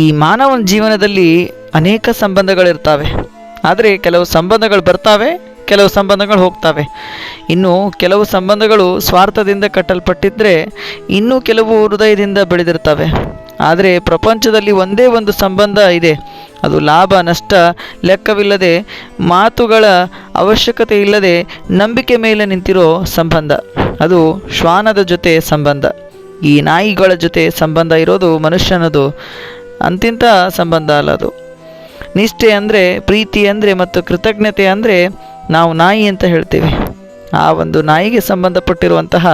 ಈ ಮಾನವನ ಜೀವನದಲ್ಲಿ ಅನೇಕ ಸಂಬಂಧಗಳಿರ್ತವೆ. ಆದರೆ ಕೆಲವು ಸಂಬಂಧಗಳು ಬರ್ತಾವೆ, ಕೆಲವು ಸಂಬಂಧಗಳು ಹೋಗ್ತವೆ. ಇನ್ನು ಕೆಲವು ಸಂಬಂಧಗಳು ಸ್ವಾರ್ಥದಿಂದ ಕಟ್ಟಲ್ಪಟ್ಟಿದ್ದರೆ, ಇನ್ನೂ ಕೆಲವು ಹೃದಯದಿಂದ ಬೆಳೆದಿರ್ತವೆ. ಆದರೆ ಪ್ರಪಂಚದಲ್ಲಿ ಒಂದೇ ಒಂದು ಸಂಬಂಧ ಇದೆ, ಅದು ಲಾಭ ನಷ್ಟ ಲೆಕ್ಕವಿಲ್ಲದೆ, ಮಾತುಗಳ ಅವಶ್ಯಕತೆ ಇಲ್ಲದೆ ನಂಬಿಕೆ ಮೇಲೆ ನಿಂತಿರೋ ಸಂಬಂಧ. ಅದು ಶ್ವಾನದ ಜೊತೆ ಸಂಬಂಧ. ಈ ನಾಯಿಗಳ ಜೊತೆ ಸಂಬಂಧ ಇರೋದು ಮನುಷ್ಯನದು. ಅಂತಿಂಥ ಸಂಬಂಧ ಅಲ್ಲ ಅದು. ನಿಷ್ಠೆ ಅಂದರೆ, ಪ್ರೀತಿ ಅಂದರೆ ಮತ್ತು ಕೃತಜ್ಞತೆ ಅಂದರೆ ನಾವು ನಾಯಿ ಅಂತ ಹೇಳ್ತೀವಿ. ಆ ಒಂದು ನಾಯಿಗೆ ಸಂಬಂಧಪಟ್ಟಿರುವಂತಹ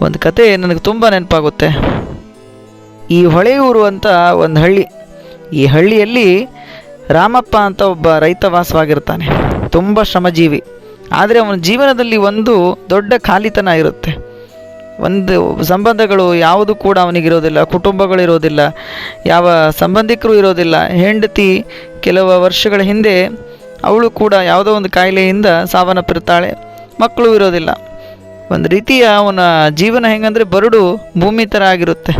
ಒಂದು ಕತೆ ನನಗೆ ತುಂಬ ನೆನಪಾಗುತ್ತೆ. ಈ ಹೊಳೆಯೂರು ಅಂತ ಒಂದು ಹಳ್ಳಿ. ಈ ಹಳ್ಳಿಯಲ್ಲಿ ರಾಮಪ್ಪ ಅಂತ ಒಬ್ಬ ರೈತ ವಾಸವಾಗಿರ್ತಾನೆ. ತುಂಬ ಶ್ರಮಜೀವಿ. ಆದರೆ ಅವನ ಜೀವನದಲ್ಲಿ ಒಂದು ದೊಡ್ಡ ಖಾಲಿತನ ಇರುತ್ತೆ. ಒಂದು ಸಂಬಂಧಗಳು ಯಾವುದು ಕೂಡ ಅವನಿಗಿರೋದಿಲ್ಲ, ಕುಟುಂಬಗಳಿರೋದಿಲ್ಲ, ಯಾವ ಸಂಬಂಧಿಕರು ಇರೋದಿಲ್ಲ. ಹೆಂಡತಿ ಕೆಲವು ವರ್ಷಗಳ ಹಿಂದೆ ಅವಳು ಕೂಡ ಯಾವುದೋ ಒಂದು ಕಾಯಿಲೆಯಿಂದ ಸಾವನ್ನಪ್ಪಿರ್ತಾಳೆ. ಮಕ್ಕಳು ಇರೋದಿಲ್ಲ. ಒಂದು ರೀತಿಯ ಅವನ ಜೀವನ ಹೆಂಗಂದರೆ ಬರಡು ಭೂಮಿ ಥರ ಆಗಿರುತ್ತೆ.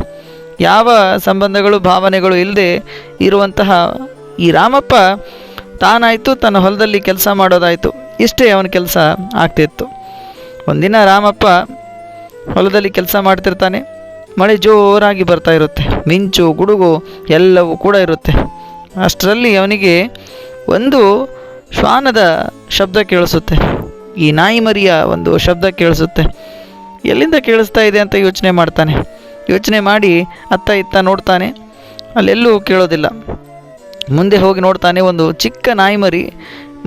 ಯಾವ ಸಂಬಂಧಗಳು ಭಾವನೆಗಳು ಇಲ್ಲದೆ ಇರುವಂತಹ ಈ ರಾಮಪ್ಪ ತಾನಾಯಿತು ತನ್ನ ಹೊಲದಲ್ಲಿ ಕೆಲಸ ಮಾಡೋದಾಯಿತು, ಇಷ್ಟೇ ಅವನ ಕೆಲಸ ಆಗ್ತಿತ್ತು. ಒಂದಿನ ರಾಮಪ್ಪ ಹೊಲದಲ್ಲಿ ಕೆಲಸ ಮಾಡ್ತಿರ್ತಾನೆ. ಮಳೆ ಜೋರಾಗಿ ಬರ್ತಾ ಇರುತ್ತೆ. ಮಿಂಚು ಗುಡುಗು ಎಲ್ಲವೂ ಕೂಡ ಇರುತ್ತೆ. ಅಷ್ಟರಲ್ಲಿ ಅವನಿಗೆ ಒಂದು ಶ್ವಾನದ ಶಬ್ದ ಕೇಳಿಸುತ್ತೆ. ಈ ನಾಯಿ ಮರಿಯ ಒಂದು ಶಬ್ದ ಕೇಳಿಸುತ್ತೆ. ಎಲ್ಲಿಂದ ಕೇಳಿಸ್ತಾ ಇದೆ ಅಂತ ಯೋಚನೆ ಮಾಡ್ತಾನೆ. ಯೋಚನೆ ಮಾಡಿ ಅತ್ತ ಇತ್ತ ನೋಡ್ತಾನೆ, ಅಲ್ಲೆಲ್ಲೂ ಕೇಳೋದಿಲ್ಲ. ಮುಂದೆ ಹೋಗಿ ನೋಡ್ತಾನೆ, ಒಂದು ಚಿಕ್ಕ ನಾಯಿ ಮರಿ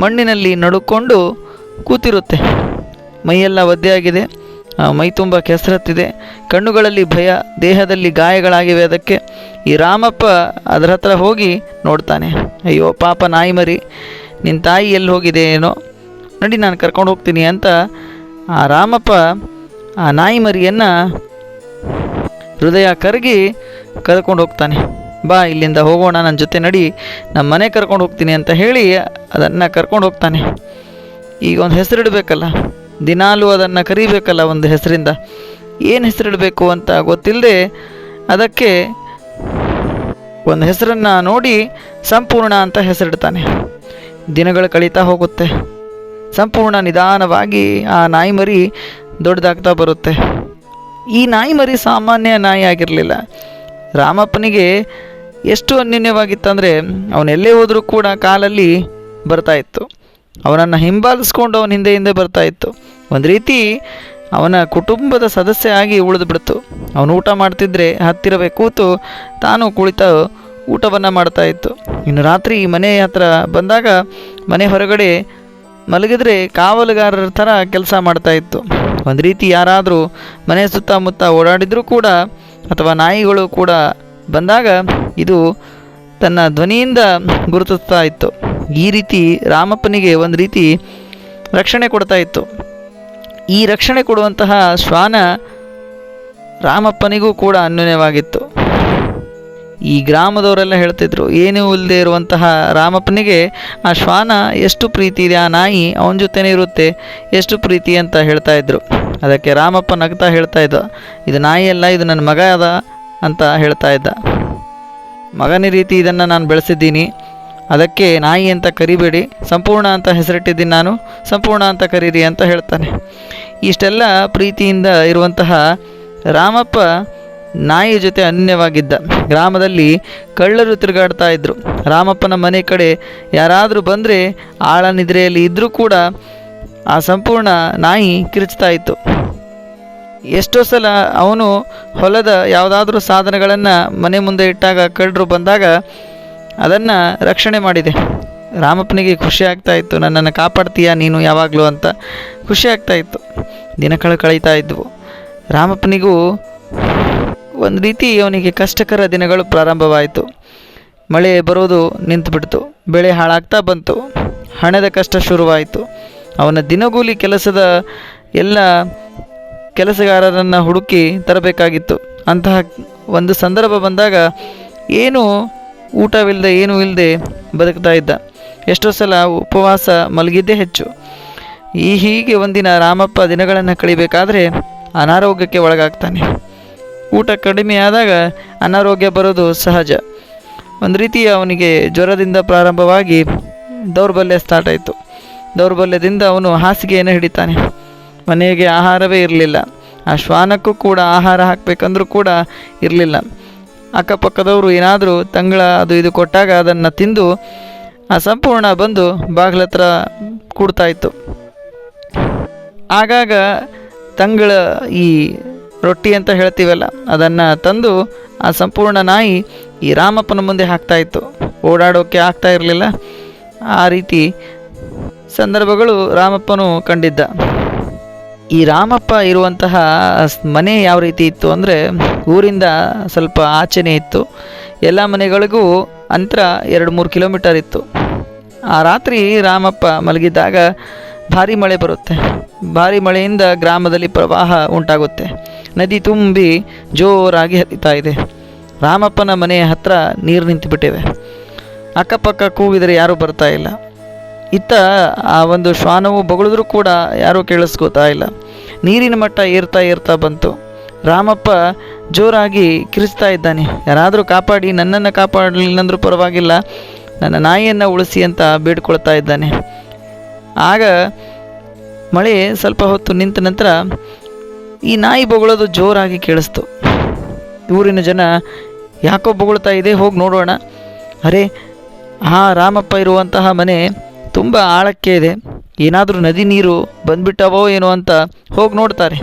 ಮಣ್ಣಿನಲ್ಲಿ ನಡುಕೊಂಡು ಕೂತಿರುತ್ತೆ. ಮೈಯೆಲ್ಲ ಒದ್ದೆಯಾಗಿದೆ, ಮೈ ತುಂಬ ಕೆಸರತ್ತಿದೆ, ಕಣ್ಣುಗಳಲ್ಲಿ ಭಯ, ದೇಹದಲ್ಲಿ ಗಾಯಗಳಾಗಿವೆ ಅದಕ್ಕೆ. ಈ ರಾಮಪ್ಪ ಅದರ ಹತ್ರ ಹೋಗಿ ನೋಡ್ತಾನೆ. ಅಯ್ಯೋ ಪಾಪ ನಾಯಿ ಮರಿ, ನಿನ್ನ ತಾಯಿ ಎಲ್ಲಿ ಹೋಗಿದೆ ಏನೋ, ನಡಿ ನಾನು ಕರ್ಕೊಂಡು ಹೋಗ್ತೀನಿ ಅಂತ ಆ ರಾಮಪ್ಪ ಆ ನಾಯಿ ಮರಿಯನ್ನು ಹೃದಯ ಕರಗಿ ಕರ್ಕೊಂಡು ಹೋಗ್ತಾನೆ. ಬಾ ಇಲ್ಲಿಂದ ಹೋಗೋಣ, ನನ್ನ ಜೊತೆ ನಡಿ, ನಮ್ಮ ಮನೆ ಕರ್ಕೊಂಡು ಹೋಗ್ತೀನಿ ಅಂತ ಹೇಳಿ ಅದನ್ನು ಕರ್ಕೊಂಡು ಹೋಗ್ತಾನೆ. ಈಗ ಒಂದು ಹೆಸರಿಡಬೇಕಲ್ಲ, ದಿನಾಲೂ ಅದನ್ನು ಕರಿಬೇಕಲ್ಲ ಒಂದು ಹೆಸರಿಂದ. ಏನು ಹೆಸರಿಡಬೇಕು ಅಂತ ಗೊತ್ತಿಲ್ಲದೆ ಅದಕ್ಕೆ ಒಂದು ಹೆಸರನ್ನು ನೋಡಿ ಸಂಪೂರ್ಣ ಅಂತ ಹೆಸರಿಡ್ತಾನೆ. ದಿನಗಳು ಕಳೀತಾ ಹೋಗುತ್ತೆ. ಸಂಪೂರ್ಣ ನಿಧಾನವಾಗಿ ಆ ನಾಯಿ ಮರಿ ದೊಡ್ಡದಾಗ್ತಾ ಬರುತ್ತೆ. ಈ ನಾಯಿ ಮರಿ ಸಾಮಾನ್ಯ ನಾಯಿ ಆಗಿರಲಿಲ್ಲ. ರಾಮಪ್ಪನಿಗೆ ಎಷ್ಟು ಅನ್ಯೋನ್ಯವಾಗಿತ್ತಂದರೆ ಅವನೆಲ್ಲೇ ಹೋದರೂ ಕೂಡ ಕಾಲಲ್ಲಿ ಬರ್ತಾಯಿತ್ತು. ಅವನನ್ನು ಹಿಂಬಾಲಿಸ್ಕೊಂಡು ಅವನ ಹಿಂದೆ ಹಿಂದೆ ಬರ್ತಾಯಿತ್ತು. ಒಂದು ರೀತಿ ಅವನ ಕುಟುಂಬದ ಸದಸ್ಯ ಆಗಿ ಉಳಿದು ಬಿಡ್ತು. ಅವನು ಊಟ ಮಾಡ್ತಿದ್ರೆ ಹತ್ತಿರವೇ ಕೂತು ತಾನು ಕುಳಿತು ಊಟವನ್ನು ಮಾಡ್ತಾಯಿತ್ತು. ಇನ್ನು ರಾತ್ರಿ ಮನೆ ಹತ್ರ ಬಂದಾಗ ಮನೆ ಹೊರಗಡೆ ಮಲಗಿದ್ರೆ ಕಾವಲುಗಾರರ ಥರ ಕೆಲಸ ಮಾಡ್ತಾಯಿತ್ತು. ಒಂದು ರೀತಿ ಯಾರಾದರೂ ಮನೆ ಸುತ್ತಮುತ್ತ ಓಡಾಡಿದರೂ ಕೂಡ ಅಥವಾ ನಾಯಿಗಳು ಕೂಡ ಬಂದಾಗ ಇದು ತನ್ನ ಧ್ವನಿಯಿಂದ ಗುರುತಿಸ್ತಾ ಇತ್ತು. ಈ ರೀತಿ ರಾಮಪ್ಪನಿಗೆ ಒಂದು ರೀತಿ ರಕ್ಷಣೆ ಕೊಡ್ತಾ ಇತ್ತು. ಈ ರಕ್ಷಣೆ ಕೊಡುವಂತಹ ಶ್ವಾನ ರಾಮಪ್ಪನಿಗೂ ಕೂಡ ಅನ್ಯೋನ್ಯವಾಗಿತ್ತು. ಈ ಗ್ರಾಮದವರೆಲ್ಲ ಹೇಳ್ತಿದ್ರು, ಏನೂ ಇಲ್ಲದೆ ಇರುವಂತಹ ರಾಮಪ್ಪನಿಗೆ ಆ ಶ್ವಾನ ಎಷ್ಟು ಪ್ರೀತಿ ಇದೆ, ಆ ನಾಯಿ ಅವನ ಜೊತೆನೇ ಇರುತ್ತೆ, ಎಷ್ಟು ಪ್ರೀತಿ ಅಂತ ಹೇಳ್ತಾ ಇದ್ರು. ಅದಕ್ಕೆ ರಾಮಪ್ಪ ನಗ್ತಾ ಹೇಳ್ತಾ ಇದ್ದ, ಇದು ನಾಯಿ ಅಲ್ಲ, ಇದು ನನ್ನ ಮಗ ಅದ ಅಂತ ಹೇಳ್ತಾ ಇದ್ದ. ಮಗನ ರೀತಿ ಇದನ್ನು ನಾನು ಬೆಳೆಸಿದ್ದೀನಿ, ಅದಕ್ಕೆ ನಾಯಿ ಅಂತ ಕರಿಬೇಡಿ, ಸಂಪೂರ್ಣ ಅಂತ ಹೆಸರಿಟ್ಟಿದ್ದೀನಿ ನಾನು, ಸಂಪೂರ್ಣ ಅಂತ ಕರೀರಿ ಅಂತ ಹೇಳ್ತಾನೆ. ಇಷ್ಟೆಲ್ಲ ಪ್ರೀತಿಯಿಂದ ಇರುವಂತಹ ರಾಮಪ್ಪ ನಾಯಿ ಜೊತೆ ಅನ್ಯವಾಗಿದ್ದ. ಗ್ರಾಮದಲ್ಲಿ ಕಳ್ಳರು ತಿರುಗಾಡ್ತಾ ಇದ್ದರು. ರಾಮಪ್ಪನ ಮನೆ ಕಡೆ ಯಾರಾದರೂ ಬಂದರೆ ಆಳ ನಿದ್ರೆಯಲ್ಲಿ ಇದ್ದರೂ ಕೂಡ ಆ ಸಂಪೂರ್ಣ ನಾಯಿ ಕಿರುಚ್ತಾ ಇತ್ತು. ಎಷ್ಟೋ ಸಲ ಅವನು ಹೊಲದ ಯಾವುದಾದ್ರೂ ಸಾಧನಗಳನ್ನು ಮನೆ ಮುಂದೆ ಇಟ್ಟಾಗ ಕಳ್ಳರು ಬಂದಾಗ ಅದನ್ನು ರಕ್ಷಣೆ ಮಾಡಿದೆ. ರಾಮಪ್ಪನಿಗೆ ಖುಷಿ ಆಗ್ತಾಯಿತ್ತು, ನನ್ನನ್ನು ಕಾಪಾಡ್ತೀಯಾ ನೀನು ಯಾವಾಗಲೂ ಅಂತ ಖುಷಿ ಆಗ್ತಾಯಿತ್ತು. ದಿನಗಳು ಕಳೀತಾ ಇದ್ವು. ರಾಮಪ್ಪನಿಗೂ ಒಂದು ರೀತಿ ಅವನಿಗೆ ಕಷ್ಟಕರ ದಿನಗಳು ಪ್ರಾರಂಭವಾಯಿತು. ಮಳೆ ಬರೋದು ನಿಂತುಬಿಡ್ತು, ಬೆಳೆ ಹಾಳಾಗ್ತಾ ಬಂತು, ಹಣದ ಕಷ್ಟ ಶುರುವಾಯಿತು. ಅವನ ದಿನಗೂಲಿ ಕೆಲಸದ ಎಲ್ಲ ಕೆಲಸಗಾರರನ್ನು ಹುಡುಕಿ ತರಬೇಕಾಗಿತ್ತು. ಅಂತಹ ಒಂದು ಸಂದರ್ಭ ಬಂದಾಗ ಏನು ಊಟವಿಲ್ಲದೆ ಏನೂ ಇಲ್ಲದೆ ಬದುಕ್ತಾ ಇದ್ದ. ಎಷ್ಟೋ ಸಲ ಉಪವಾಸ ಮಲಗಿದ್ದೇ ಹೆಚ್ಚು. ಹೀಗೆ ಒಂದಿನ ರಾಮಪ್ಪ ದಿನಗಳನ್ನು ಕಳಿಬೇಕಾದ್ರೆ ಅನಾರೋಗ್ಯಕ್ಕೆ ಒಳಗಾಗ್ತಾನೆ. ಊಟ ಕಡಿಮೆ ಆದಾಗ ಅನಾರೋಗ್ಯ ಬರೋದು ಸಹಜ. ಒಂದು ರೀತಿ ಅವನಿಗೆ ಜ್ವರದಿಂದ ಪ್ರಾರಂಭವಾಗಿ ದೌರ್ಬಲ್ಯ ಸ್ಟಾರ್ಟ್ ಆಯಿತು. ದೌರ್ಬಲ್ಯದಿಂದ ಅವನು ಹಾಸಿಗೆಯನ್ನು ಹಿಡಿತಾನೆ. ಮನೆಗೆ ಆಹಾರವೇ ಇರಲಿಲ್ಲ. ಆ ಶ್ವಾನಕ್ಕೂ ಕೂಡ ಆಹಾರ ಹಾಕಬೇಕಂದ್ರೂ ಕೂಡ ಇರಲಿಲ್ಲ. ಅಕ್ಕಪಕ್ಕದವರು ಏನಾದರೂ ತಂಗಳ ಅದು ಇದು ಕೊಟ್ಟಾಗ ಅದನ್ನು ತಿಂದು ಆ ಸಂಪೂರ್ಣ ಬಂದು ಬಾಗಿಲ ಹತ್ರ ಕೂಡ್ತಾಯಿತ್ತು. ಆಗಾಗ ತಂಗಳ ಈ ರೊಟ್ಟಿ ಅಂತ ಹೇಳ್ತೀವಲ್ಲ, ಅದನ್ನು ತಂದು ಆ ಸಂಪೂರ್ಣ ನಾಯಿ ಈ ರಾಮಪ್ಪನ ಮುಂದೆ ಹಾಕ್ತಾಯಿತ್ತು. ಓಡಾಡೋಕ್ಕೆ ಆಗ್ತಾ ಇರಲಿಲ್ಲ. ಆ ರೀತಿ ಸಂದರ್ಭಗಳು ರಾಮಪ್ಪನು ಕಂಡಿದ್ದ. ಈ ರಾಮಪ್ಪ ಇರುವಂತಹ ಮನೆ ಯಾವ ರೀತಿ ಇತ್ತು ಅಂದರೆ, ಊರಿಂದ ಸ್ವಲ್ಪ ಆಚೆನೇ ಇತ್ತು. ಎಲ್ಲ ಮನೆಗಳಿಗೂ ಅಂತರ 2-3 ಕಿಲೋಮೀಟರ್ ಇತ್ತು. ಆ ರಾತ್ರಿ ರಾಮಪ್ಪ ಮಲಗಿದ್ದಾಗ ಭಾರಿ ಮಳೆ ಬರುತ್ತೆ. ಭಾರಿ ಮಳೆಯಿಂದ ಗ್ರಾಮದಲ್ಲಿ ಪ್ರವಾಹ ಉಂಟಾಗುತ್ತೆ. ನದಿ ತುಂಬಿ ಜೋರಾಗಿ ಹರಿತಾ ಇದೆ. ರಾಮಪ್ಪನ ಮನೆಯ ಹತ್ರ ನೀರು ನಿಂತುಬಿಟ್ಟಿವೆ. ಅಕ್ಕಪಕ್ಕ ಕೂಗಿದರೆ ಯಾರೂ ಬರ್ತಾ ಇಲ್ಲ. ಇತ್ತ ಆ ಒಂದು ಶ್ವಾನವು ಬೊಗಳಿದ್ರೂ ಕೂಡ ಯಾರೂ ಕೇಳಿಸ್ಕೋತಾ ಇಲ್ಲ. ನೀರಿನ ಮಟ್ಟ ಏರ್ತಾ ಬಂತು. ರಾಮಪ್ಪ ಜೋರಾಗಿ ಕಿರಿಸ್ತಾ ಇದ್ದಾನೆ, ಯಾರಾದರೂ ಕಾಪಾಡಿ, ನನ್ನನ್ನು ಕಾಪಾಡಲಿಲ್ಲಂದ್ರೂ ಪರವಾಗಿಲ್ಲ, ನನ್ನ ನಾಯಿಯನ್ನು ಉಳಿಸಿ ಅಂತ ಬೇಡ್ಕೊಳ್ತಾ ಇದ್ದಾನೆ. ಆಗ ಮಳೆ ಸ್ವಲ್ಪ ಹೊತ್ತು ನಿಂತ ನಂತರ ಈ ನಾಯಿ ಬೊಗಳೋದು ಜೋರಾಗಿ ಕೇಳಿಸ್ತು. ಊರಿನ ಜನ ಯಾಕೋ ಬೊಗಳ್ತಾ ಇದೆ, ಹೋಗಿ ನೋಡೋಣ. ಅರೆ, ಆ ರಾಮಪ್ಪ ಇರುವಂತಹ ಮನೆ ತುಂಬ ಆಳಕ್ಕೆ ಇದೆ, ಏನಾದರೂ ನದಿ ನೀರು ಬಂದ್ಬಿಟ್ಟವೋ ಏನೋ ಅಂತ ಹೋಗಿ ನೋಡ್ತಾರೆ.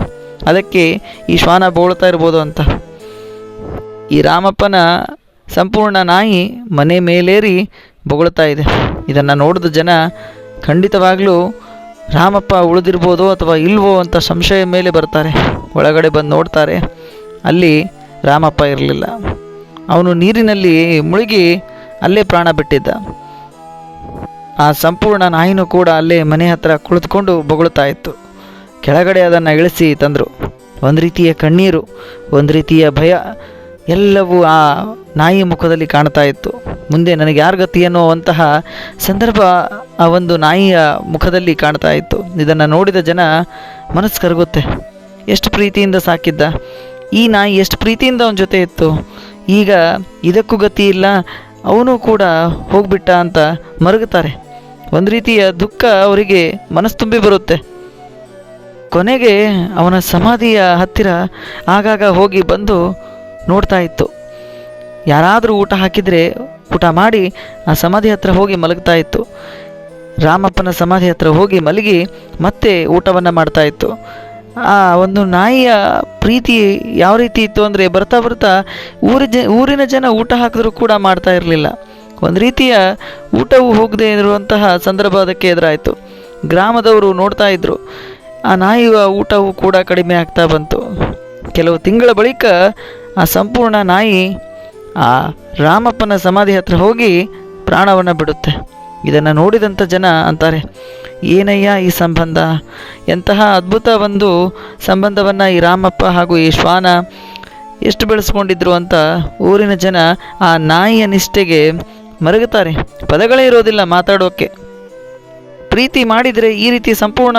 ಅದಕ್ಕೆ ಈ ಶ್ವಾನ ಬೊಗಳ್ತಾ ಇರ್ಬೋದು ಅಂತ. ಈ ರಾಮಪ್ಪನ ಸಂಪೂರ್ಣ ನಾಯಿ ಮನೆ ಮೇಲೇರಿ ಬೊಗಳ್ತಾ ಇದೆ. ಇದನ್ನು ನೋಡಿದ ಜನ ಖಂಡಿತವಾಗಲೂ ರಾಮಪ್ಪ ಉಳಿದಿರ್ಬೋದು ಅಥವಾ ಇಲ್ವೋ ಅಂತ ಸಂಶಯ ಮೇಲೆ ಬರ್ತಾರೆ. ಒಳಗಡೆ ಬಂದು ನೋಡ್ತಾರೆ, ಅಲ್ಲಿ ರಾಮಪ್ಪ ಇರಲಿಲ್ಲ. ಅವನು ನೀರಿನಲ್ಲಿ ಮುಳುಗಿ ಅಲ್ಲೇ ಪ್ರಾಣ ಬಿಟ್ಟಿದ್ದ. ಆ ಸಂಪೂರ್ಣ ನಾಯಿನೂ ಕೂಡ ಅಲ್ಲೇ ಮನೆ ಹತ್ರ ಕುಳಿತುಕೊಂಡು ಬೊಗಳ್ತಾ ಇತ್ತು. ಕೆಳಗಡೆ ಅದನ್ನು ಇಳಿಸಿ ತಂದರು. ಒಂದು ರೀತಿಯ ಕಣ್ಣೀರು, ಒಂದು ರೀತಿಯ ಭಯ ಎಲ್ಲವೂ ಆ ನಾಯಿ ಮುಖದಲ್ಲಿ ಕಾಣ್ತಾ ಇತ್ತು. ಮುಂದೆ ನನಗೆ ಯಾರ ಗತಿ ಅನ್ನುವಂತಹ ಸಂದರ್ಭ ಆ ಒಂದು ನಾಯಿಯ ಮುಖದಲ್ಲಿ ಕಾಣ್ತಾ ಇತ್ತು. ಇದನ್ನು ನೋಡಿದ ಜನ ಮನಸ್ಸು ಕರಗುತ್ತೆ. ಎಷ್ಟು ಪ್ರೀತಿಯಿಂದ ಸಾಕಿದ್ದ ಈ ನಾಯಿ, ಎಷ್ಟು ಪ್ರೀತಿಯಿಂದ ಅವನ ಜೊತೆ ಇತ್ತು, ಈಗ ಇದಕ್ಕೂ ಗತಿ ಇಲ್ಲ, ಅವನು ಕೂಡ ಹೋಗ್ಬಿಟ್ಟ ಅಂತ ಮರುಗುತ್ತಾರೆ. ಒಂದು ರೀತಿಯ ದುಃಖ ಅವರಿಗೆ ಮನಸ್ಸು ತುಂಬಿ ಬರುತ್ತೆ. ಕೊನೆಗೆ ಅವನ ಸಮಾಧಿಯ ಹತ್ತಿರ ಆಗಾಗ ಹೋಗಿ ಬಂದು ನೋಡ್ತಾ ಇತ್ತು. ಯಾರಾದರೂ ಊಟ ಹಾಕಿದರೆ ಊಟ ಮಾಡಿ ಆ ಸಮಾಧಿ ಹತ್ರ ಹೋಗಿ ಮಲಗ್ತಾ ಇತ್ತು. ರಾಮಪ್ಪನ ಸಮಾಧಿ ಹತ್ರ ಹೋಗಿ ಮಲಗಿ ಮತ್ತೆ ಊಟವನ್ನು ಮಾಡ್ತಾ ಇತ್ತು. ಆ ಒಂದು ನಾಯಿಯ ಪ್ರೀತಿ ಯಾವ ರೀತಿ ಇತ್ತು ಅಂದರೆ, ಬರ್ತಾ ಬರ್ತಾ ಊರಿನ ಜನ ಊಟ ಹಾಕಿದ್ರೂ ಕೂಡ ಮಾಡ್ತಾ ಇರಲಿಲ್ಲ. ಒಂದು ರೀತಿಯ ಊಟವು ಹೋಗದೆ ಇರುವಂತಹ ಸಂದರ್ಭ ಅದಕ್ಕೆ ಎದುರಾಯಿತು. ಗ್ರಾಮದವರು ನೋಡ್ತಾ ಇದ್ದರು. ಆ ನಾಯಿಯ ಊಟವು ಕೂಡ ಕಡಿಮೆ ಆಗ್ತಾ ಬಂತು. ಕೆಲವು ತಿಂಗಳ ಬಳಿಕ ಆ ಸಂಪೂರ್ಣ ನಾಯಿ ಆ ರಾಮಪ್ಪನ ಸಮಾಧಿ ಹತ್ರ ಹೋಗಿ ಪ್ರಾಣವನ್ನು ಬಿಡುತ್ತೆ. ಇದನ್ನು ನೋಡಿದಂಥ ಜನ ಅಂತಾರೆ, ಏನಯ್ಯ ಈ ಸಂಬಂಧ, ಎಂತಹ ಅದ್ಭುತ ಒಂದು ಸಂಬಂಧವನ್ನು ಈ ರಾಮಪ್ಪ ಹಾಗೂ ಈ ಶ್ವಾನ ಎಷ್ಟು ಬೆಳೆಸ್ಕೊಂಡಿದ್ರು ಅಂತ ಊರಿನ ಜನ ಆ ನಾಯಿಯ ನಿಷ್ಠೆಗೆ ಮರುಗುತ್ತಾರೆ. ಪದಗಳೇ ಇರೋದಿಲ್ಲ ಮಾತಾಡೋಕ್ಕೆ. ಪ್ರೀತಿ ಮಾಡಿದರೆ ಈ ರೀತಿ ಸಂಪೂರ್ಣ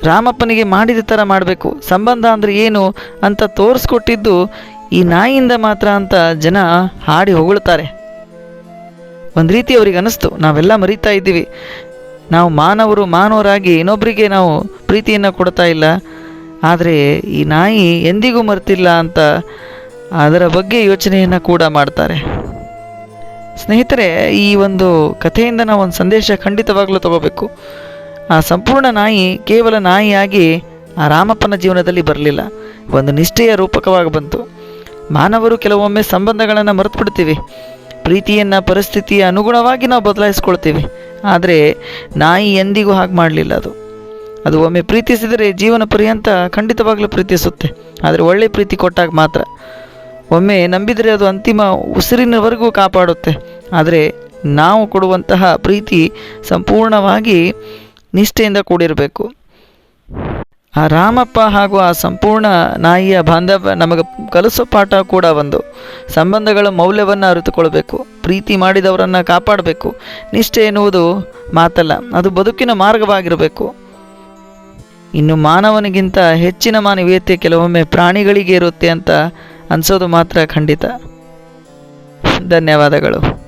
ರಾಮಪ್ಪನಿಗೆ ಮಾಡಿದ ಥರ ಮಾಡಬೇಕು. ಸಂಬಂಧ ಅಂದರೆ ಏನು ಅಂತ ತೋರಿಸ್ಕೊಟ್ಟಿದ್ದು ಈ ನಾಯಿಯಿಂದ ಮಾತ್ರ ಅಂತ ಜನ ಹಾಡಿ ಹೊಗಳ್ತಾರೆ. ಒಂದು ರೀತಿ ಅವ್ರಿಗೆ ಅನ್ನಿಸ್ತು, ನಾವೆಲ್ಲ ಮರೀತಾ ಇದ್ದೀವಿ, ನಾವು ಮಾನವರಾಗಿ ಇನ್ನೊಬ್ಬರಿಗೆ ನಾವು ಪ್ರೀತಿಯನ್ನು ಕೊಡ್ತಾ ಇಲ್ಲ, ಆದರೆ ಈ ನಾಯಿ ಎಂದಿಗೂ ಮರ್ತಿಲ್ಲ ಅಂತ ಅದರ ಬಗ್ಗೆ ಯೋಚನೆಯನ್ನು ಕೂಡ ಮಾಡ್ತಾರೆ. ಸ್ನೇಹಿತರೆ, ಈ ಒಂದು ಕಥೆಯಿಂದ ನಾವು ಒಂದು ಸಂದೇಶ ಖಂಡಿತವಾಗಲೂ ತಗೋಬೇಕು. ಆ ಸಂಪೂರ್ಣ ನಾಯಿ ಕೇವಲ ನಾಯಿಯಾಗಿ ಆ ರಾಮಪ್ಪನ ಜೀವನದಲ್ಲಿ ಬರಲಿಲ್ಲ, ಒಂದು ನಿಷ್ಠೆಯ ರೂಪಕವಾಗಿ ಬಂತು. ಮಾನವರು ಕೆಲವೊಮ್ಮೆ ಸಂಬಂಧಗಳನ್ನು ಮರೆತು ಬಿಡ್ತೀವಿ, ಪ್ರೀತಿಯನ್ನು ಪರಿಸ್ಥಿತಿಯ ಅನುಗುಣವಾಗಿ ನಾವು ಬದಲಾಯಿಸ್ಕೊಳ್ತೀವಿ. ಆದರೆ ನಾಯಿ ಎಂದಿಗೂ ಹಾಗೆ ಮಾಡಲಿಲ್ಲ. ಅದು ಒಮ್ಮೆ ಪ್ರೀತಿಸಿದರೆ ಜೀವನ ಪರ್ಯಂತ ಖಂಡಿತವಾಗಲೂ ಪ್ರೀತಿಸುತ್ತೆ. ಆದರೆ ಒಳ್ಳೆ ಪ್ರೀತಿ ಕೊಟ್ಟಾಗ ಮಾತ್ರ. ಒಮ್ಮೆ ನಂಬಿದರೆ ಅದು ಅಂತಿಮ ಉಸಿರಿನವರೆಗೂ ಕಾಪಾಡುತ್ತೆ. ಆದರೆ ನಾವು ಕೊಡುವಂತಹ ಪ್ರೀತಿ ಸಂಪೂರ್ಣವಾಗಿ ನಿಷ್ಠೆಯಿಂದ ಕೂಡಿರಬೇಕು. ಆ ರಾಮಪ್ಪ ಹಾಗೂ ಆ ಸಂಪೂರ್ಣ ನಾಯಿಯ ಬಾಂಧವ್ಯ ನಮಗೆ ಕಲಿಸೋ ಪಾಠ ಕೂಡ ಒಂದು. ಸಂಬಂಧಗಳ ಮೌಲ್ಯವನ್ನು ಅರಿತುಕೊಳ್ಬೇಕು, ಪ್ರೀತಿ ಮಾಡಿದವರನ್ನು ಕಾಪಾಡಬೇಕು. ನಿಷ್ಠೆ ಎನ್ನುವುದು ಮಾತಲ್ಲ, ಅದು ಬದುಕಿನ ಮಾರ್ಗವಾಗಿರಬೇಕು. ಇನ್ನು ಮಾನವನಿಗಿಂತ ಹೆಚ್ಚಿನ ಮಾನವೀಯತೆ ಕೆಲವೊಮ್ಮೆ ಪ್ರಾಣಿಗಳಿಗೆ ಇರುತ್ತೆ ಅಂತ ಅನಿಸೋದು ಮಾತ್ರ ಖಂಡಿತ. ಧನ್ಯವಾದಗಳು.